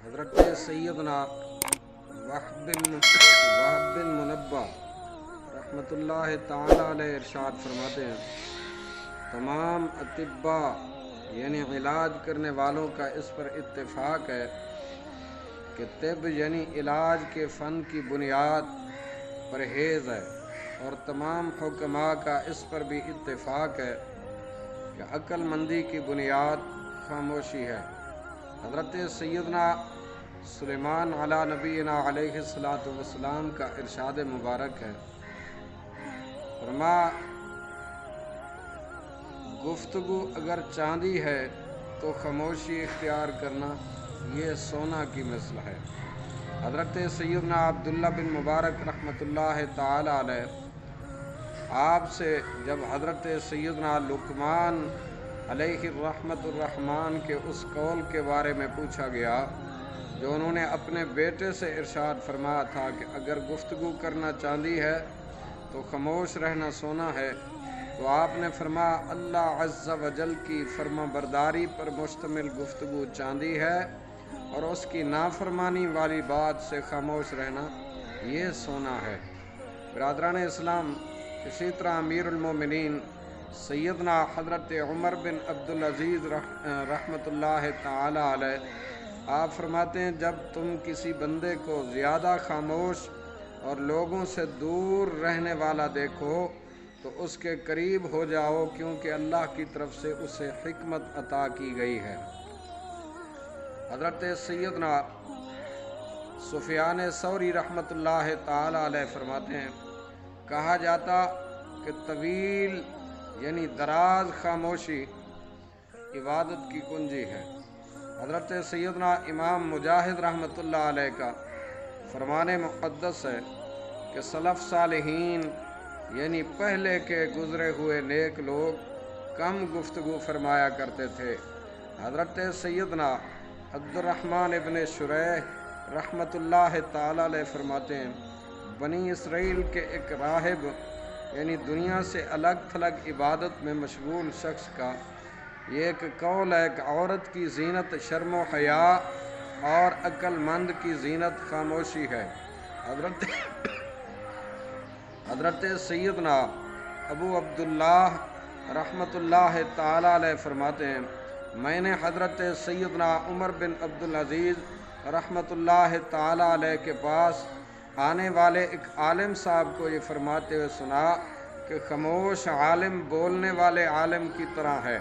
حضرت سیدنا وہب بن منبہ رحمۃ اللہ تعالی علیہ ارشاد فرماتے ہیں، تمام اطباء یعنی علاج کرنے والوں کا اس پر اتفاق ہے کہ طب یعنی علاج کے فن کی بنیاد پرہیز ہے، اور تمام حکماء کا اس پر بھی اتفاق ہے کہ عقل مندی کی بنیاد خاموشی ہے۔ حضرت سیدنا سلیمان علی نبینا علیہ الصلاۃ والسلام کا ارشاد مبارک ہے، فرما گفتگو اگر چاندی ہے تو خاموشی اختیار کرنا یہ سونا کی مثل ہے۔ حضرت سیدنا عبداللہ بن مبارک رحمۃ اللہ تعالی علیہ آپ سے جب حضرت سیدنا لقمان علیہ الرحمۃ الرحمن کے اس قول کے بارے میں پوچھا گیا جو انہوں نے اپنے بیٹے سے ارشاد فرمایا تھا کہ اگر گفتگو کرنا چاندی ہے تو خاموش رہنا سونا ہے، تو آپ نے فرمایا اللہ عز و جل کی فرما برداری پر مشتمل گفتگو چاندی ہے، اور اس کی نافرمانی والی بات سے خاموش رہنا یہ سونا ہے۔ برادران اسلام، اسی طرح امیر المومنین سیدنا حضرت عمر بن عبدالعزیز رحمۃ اللہ تعالی علیہ آپ فرماتے ہیں، جب تم کسی بندے کو زیادہ خاموش اور لوگوں سے دور رہنے والا دیکھو تو اس کے قریب ہو جاؤ، کیونکہ اللہ کی طرف سے اسے حکمت عطا کی گئی ہے۔ حضرت سیدنا سفیان ثوری رحمۃ اللہ تعالی علیہ فرماتے ہیں، کہا جاتا کہ طویل یعنی دراز خاموشی عبادت کی کنجی ہے۔ حضرت سیدنا امام مجاہد رحمۃ اللہ علیہ کا فرمان مقدس ہے کہ سلف صالحین یعنی پہلے کے گزرے ہوئے نیک لوگ کم گفتگو فرمایا کرتے تھے۔ حضرت سیدنا عبد الرحمن ابن شریح رحمۃ اللہ تعالی علیہ فرماتے ہیں، بنی اسرائیل کے ایک راہب یعنی دنیا سے الگ تھلگ عبادت میں مشغول شخص کا یہ ایک قول ہے کہ عورت کی زینت شرم و حیا اور عقل مند کی زینت خاموشی ہے۔ حضرت سیدنا ابو عبداللہ رحمۃ اللہ تعالی علیہ فرماتے ہیں، میں نے حضرت سیدنا عمر بن عبدالعزیز رحمۃ اللہ تعالی علیہ کے پاس آنے والے ایک عالم صاحب کو یہ فرماتے ہوئے سنا کہ خاموش عالم بولنے والے عالم کی طرح ہے۔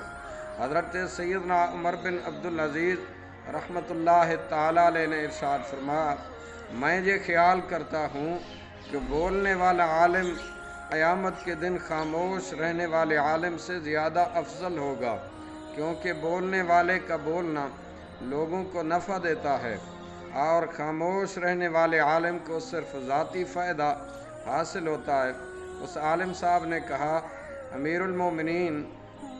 حضرت سیدنا عمر بن عبدالعزیز رحمۃ اللہ تعالی علیہ نے ارشاد فرمایا، میں یہ خیال کرتا ہوں کہ بولنے والا عالم قیامت کے دن خاموش رہنے والے عالم سے زیادہ افضل ہوگا، کیونکہ بولنے والے کا بولنا لوگوں کو نفع دیتا ہے، اور خاموش رہنے والے عالم کو صرف ذاتی فائدہ حاصل ہوتا ہے۔ اس عالم صاحب نے کہا، امیر المومنین،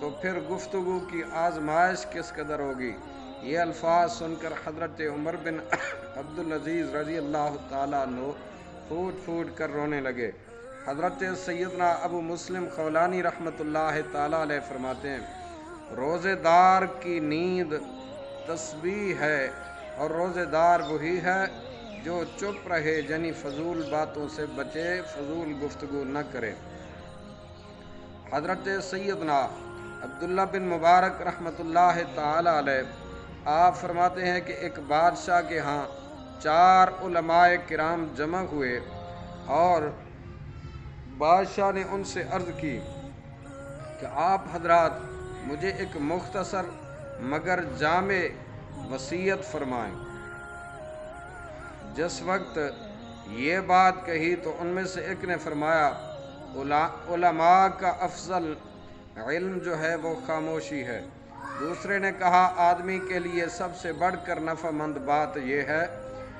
تو پھر گفتگو کی آزمائش کس قدر ہوگی؟ یہ الفاظ سن کر حضرت عمر بن عبدالعزیز رضی اللہ تعالیٰ عنہ پھوٹ پھوٹ کر رونے لگے۔ حضرت سیدنا ابو مسلم خولانی رحمۃ اللہ تعالیٰ علیہ فرماتے ہیں، روزے دار کی نیند تسبیح ہے، اور روزے دار وہی ہے جو چپ رہے، یعنی فضول باتوں سے بچے، فضول گفتگو نہ کرے۔ حضرت سیدنا عبداللہ بن مبارک رحمۃ اللہ تعالی علیہ آپ فرماتے ہیں کہ ایک بادشاہ کے ہاں 4 علماء کرام جمع ہوئے، اور بادشاہ نے ان سے عرض کی کہ آپ حضرات مجھے ایک مختصر مگر جامع وصیت فرمائیں۔ جس وقت یہ بات کہی تو ان میں سے ایک نے فرمایا، علماء کا افضل علم جو ہے وہ خاموشی ہے۔ دوسرے نے کہا، آدمی کے لیے سب سے بڑھ کر نفع مند بات یہ ہے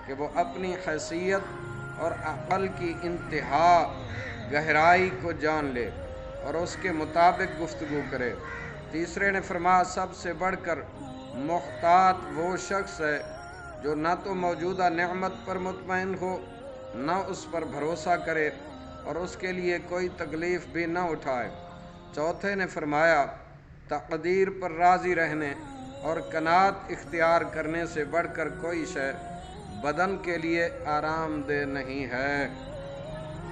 کہ وہ اپنی حیثیت اور عقل کی انتہا گہرائی کو جان لے اور اس کے مطابق گفتگو کرے۔ تیسرے نے فرمایا، سب سے بڑھ کر محتاط وہ شخص ہے جو نہ تو موجودہ نعمت پر مطمئن ہو، نہ اس پر بھروسہ کرے، اور اس کے لیے کوئی تکلیف بھی نہ اٹھائے۔ چوتھے نے فرمایا، تقدیر پر راضی رہنے اور قناعت اختیار کرنے سے بڑھ کر کوئی شے بدن کے لیے آرام دہ نہیں ہے۔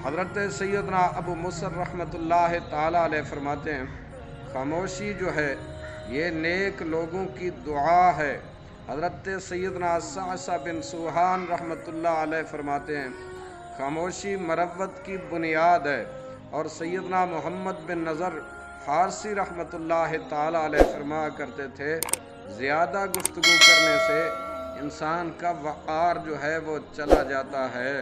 حضرت سیدنا ابو مصر رحمۃ اللہ تعالی علیہ فرماتے ہیں خاموشی جو ہے یہ نیک لوگوں کی دعا ہے۔ حضرت سیدنا صعصع بن سوحان رحمۃ اللہ علیہ فرماتے ہیں خاموشی مروت کی بنیاد ہے، اور سیدنا محمد بن نظر فارسی رحمۃ اللہ تعالی علیہ فرمایا کرتے تھے زیادہ گفتگو کرنے سے انسان کا وقار جو ہے وہ چلا جاتا ہے۔